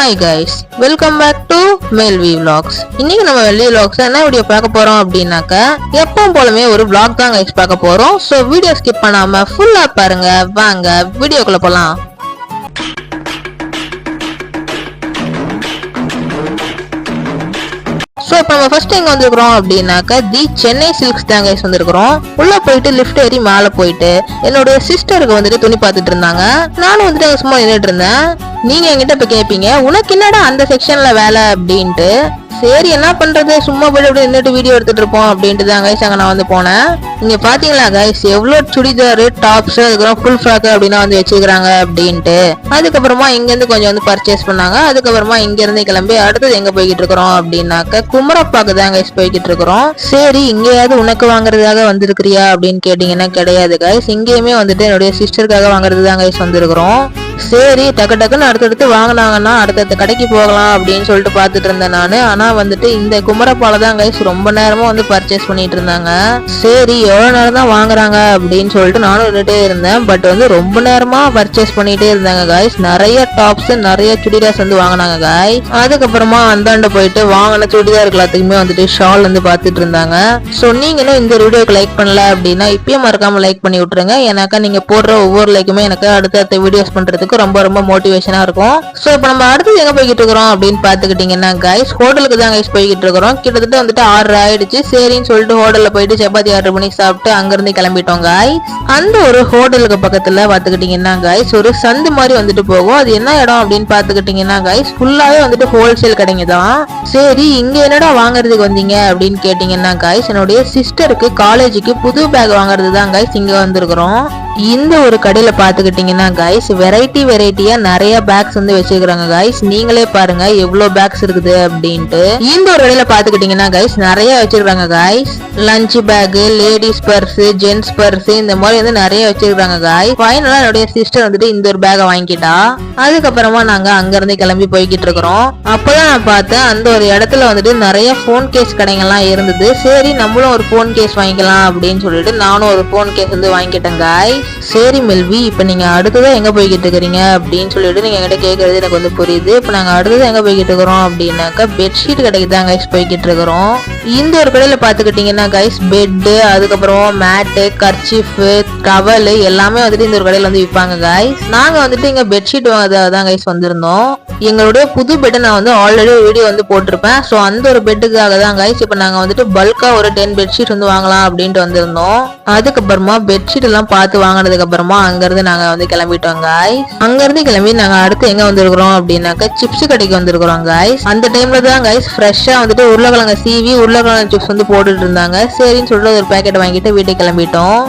Hi guys, welcome back to Melvi vlogs. இன்னைக்கு நம்ம மெல்வி vlogs என்ன வீடியோ பார்க்க போறோம் அப்படின்னாக்க எப்பவும் போலவே ஒரு vlog தான் கைஸ் பார்க்க போறோம். ஸோ வீடியோ ஸ்கிப் பண்ணாம ஃபுல்லா பாருங்க. வாங்க வீடியோக்குள்ள போலாம். ஸோ இப்போ நம்ம ஃபர்ஸ்ட் எங்க வந்திருக்கிறோம் அப்படின்னாக்க தி சென்னை சில்க்ஸ் தான் கைஸ் வந்திருக்கிறோம். உள்ள போயிட்டு லிஃப்ட் ஏறி மேலே போயிட்டு என்னுடைய சிஸ்டருக்கு வந்துட்டு துணி பார்த்துட்டு இருந்தாங்க. நானும் வந்துட்டு அங்க சும்மா நின்றுட்டு இருந்தேன். நீங்க என்கிட்ட இப்ப கேட்பீங்க, உனக்கு என்னடா அந்த செக்ஷன்ல வேலை அப்படின்ட்டு. சரி என்ன பண்றது, சும்மா போயிட்டு அப்படியே நின்றுட்டு வீடியோ எடுத்துட்டு இருப்போம் அப்படின்ட்டு தான் கைஸ் அங்க நான் வந்து போனேன். இங்க பாத்தீங்களா கைஸ் எவ்வளவு சுடிதாரு டாப்ஸ் அதுக்கப்புறம் ஃபுல் ஃப்ராக் அப்படின்னா வந்து வச்சிருக்காங்க அப்படின்ட்டு. அதுக்கப்புறமா இங்க இருந்து கொஞ்சம் வந்து பர்ச்சேஸ் பண்ணாங்க. அதுக்கப்புறமா இங்க இருந்து கிளம்பி அடுத்தது எங்க போய்கிட்டு இருக்கிறோம் அப்படின்னாக்க குமரப்பாக்கு தான் கைஸ் போய்கிட்டு இருக்கிறோம். சரி இங்கேயாவது உனக்கு வாங்குறதுக்காக வந்திருக்கிறியா அப்படின்னு கேட்டீங்கன்னா கிடையாது கைஸ். இங்கேயுமே வந்துட்டு என்னுடைய சிஸ்டருக்காக வாங்குறது தான் கைஸ் வந்திருக்கிறோம். சரி டக்கு டக்குன்னு அடுத்தடுத்து வாங்கினாங்கன்னா அடுத்தடுத்த கடைக்கு போகலாம் அப்படின்னு சொல்லிட்டு பாத்துட்டு இருந்தேன் நானு. ஆனா வந்துட்டு இந்த குமரப்பால தான் கைஸ் ரொம்ப நேரமா வந்து பர்ச்சேஸ் பண்ணிட்டு இருந்தாங்க. சரி எவ்வளவு நேரம் தான் வாங்குறாங்க அப்படின்னு சொல்லிட்டு நானும் நின்றுட்டே இருந்தேன். பட் வந்து ரொம்ப நேரமா பர்ச்சேஸ் பண்ணிட்டே இருந்தாங்க கைஸ். நிறைய டாப்ஸ் நிறைய சுடிதார்ஸ் வந்து வாங்கினாங்க கைஸ். அதுக்கப்புறமா அந்தாண்ட போயிட்டு வாங்கின சுடிதார் எல்லாத்துக்குமே வந்துட்டு ஷால் வந்து பாத்துட்டு இருந்தாங்க. ஸோ நீங்களும் இந்த வீடியோக்கு லைக் பண்ணல அப்படின்னா இப்பயும் மறக்காம லைக் பண்ணி விட்டுருங்க. ஏன்னாக்கா நீங்க போடுற ஒவ்வொரு லைக்குமே எனக்கு அடுத்த வீடியோஸ் பண்றதுக்கு ரொம்ப ரொம்ப மோட்டிவேஷனா இருக்கும். சோ இப்போ நம்ம அடுத்து எங்க போய்கிட்டு இருக்கிறோம் அப்படின்னு பாத்துக்கிட்டீங்கன்னா கைஸ் ஹோட்டலுக்கு தான் கைஸ் போய்கிட்டு இருக்கிறோம். கிட்டத்தட்ட வந்துட்டு 6 ஆயிடுச்சு. சரின்னு சொல்லிட்டு ஹோட்டல்ல போயிட்டு சப்பாத்தி ஆர்டர் பண்ணி சாப்பிட்டு அங்கிருந்து கிளம்பிட்டோம் கைஸ். அந்த ஒரு ஹோட்டலுக்கு பக்கத்துல பாத்துக்கிட்டீங்கன்னா கைஸ் ஒரு சந்து மாதிரி வந்துட்டு போகும். அது என்ன இடம் அப்படின்னு பாத்துக்கிட்டீங்கன்னா கைஸ் ஃபுல்லாவே வந்துட்டு ஹோல்சேல் கடைங்க தான். சரி இங்க என்னடா வாங்குறதுக்கு வந்தீங்க அப்படின்னு கேட்டீங்கன்னா கைஸ் என்னுடைய சிஸ்டருக்கு காலேஜுக்கு புது பேக் வாங்குறது தான் கைஸ் இங்க வந்திருக்கிறோம். இந்த ஒரு கடையில பாத்துக்கிட்டீங்கன்னா கைஸ் வெரைட்டியா நிறைய பேக்ஸ் வந்து வச்சிருக்காங்க கைஸ். நீங்களே பாருங்க எவ்வளவு பேக்ஸ் இருக்குது அப்படின்ட்டு. இந்த ஒரு கடையில பாத்துக்கிட்டீங்கன்னா கைஸ் நிறைய வச்சிருக்காங்க guys. Lunch bag, ladies purse, gents purse இந்த மாதிரி வந்து நிறைய வச்சிருக்காங்க கைஸ். ஃபைனலா என்னுடைய சிஸ்டர் வந்துட்டு இந்த ஒரு பேக்கை வாங்கிட்டா. அதுக்கப்புறமா நாங்க அங்க இருந்து கிளம்பி போய்கிட்டு இருக்கிறோம். அப்பதான் நான் பார்த்தேன் அந்த ஒரு இடத்துல வந்துட்டு நிறைய போன் கேஸ் கடைகள்லாம் இருந்தது. சரி நம்மளும் ஒரு போன் கேஸ் வாங்கிக்கலாம் அப்படின்னு சொல்லிட்டு நானும் ஒரு போன் கேஸ் வந்து வாங்கிட்டேன் கைஸ். சரி மெல்வி இப்ப நீங்க அடுத்ததான் எங்க போய்கிட்டு இருக்கிறீங்க அப்படின்னு சொல்லிட்டு நீங்க என்கிட்ட கேட்கறது எனக்கு வந்து புரியுது. இப்ப நாங்க அடுத்தது எங்க போய்கிட்டு இருக்கிறோம் அப்படின்னாக்கா பெட்ஷீட் கடைக்கு தான் கைஸ் போய்கிட்டு இருக்கிறோம். இந்த ஒரு கடையில பாத்துக்கிட்டீங்கன்னா கைஸ் பெட் அதுக்கப்புறம் மேட்டு கர்ச்சீஃப் டவல் எல்லாமே வந்துட்டு இந்த ஒரு கடையில வந்து விற்பாங்க கைஸ். நாங்க வந்துட்டு இங்க பெட்ஷீட் வாங்கதான் கைஸ் வந்திருந்தோம். எங்களுடைய புது பெட்டை நான் வந்து ஆல்ரெடி வீடியோ வந்து போட்டிருப்பேன். ஸோ அந்த ஒரு பெட்டுக்காக தான் கைஸ் இப்போ நாங்கள் வந்துட்டு பல்கா ஒரு 10 பெட்ஷீட் வந்து வாங்கலாம் அப்படின்ட்டு வந்திருந்தோம். அதுக்கப்புறமா பெட்ஷீட் எல்லாம் பார்த்து வாங்கினதுக்கு அப்புறமா அங்கிருந்து நாங்க வந்து கிளம்பிட்டோம் கைஸ். அங்கிருந்து கிளம்பி நாங்க அடுத்து எங்க வந்திருக்கிறோம் அப்படின்னாக்கா சிப்ஸ் கடைக்கு வந்திருக்கிறோம் கைஸ். அந்த டைம்ல தான் கைஸ் ஃப்ரெஷ்ஷா வந்துட்டு உருளைக்கிழங்கு சீவி உருளைக்கிழங்கு சிப்ஸ் வந்து போட்டுட்டு இருந்தாங்க. சரின்னு சொல்லிட்டு ஒரு பேக்கெட் வாங்கிட்டு வீட்டுக்கு கிளம்பிட்டோம்.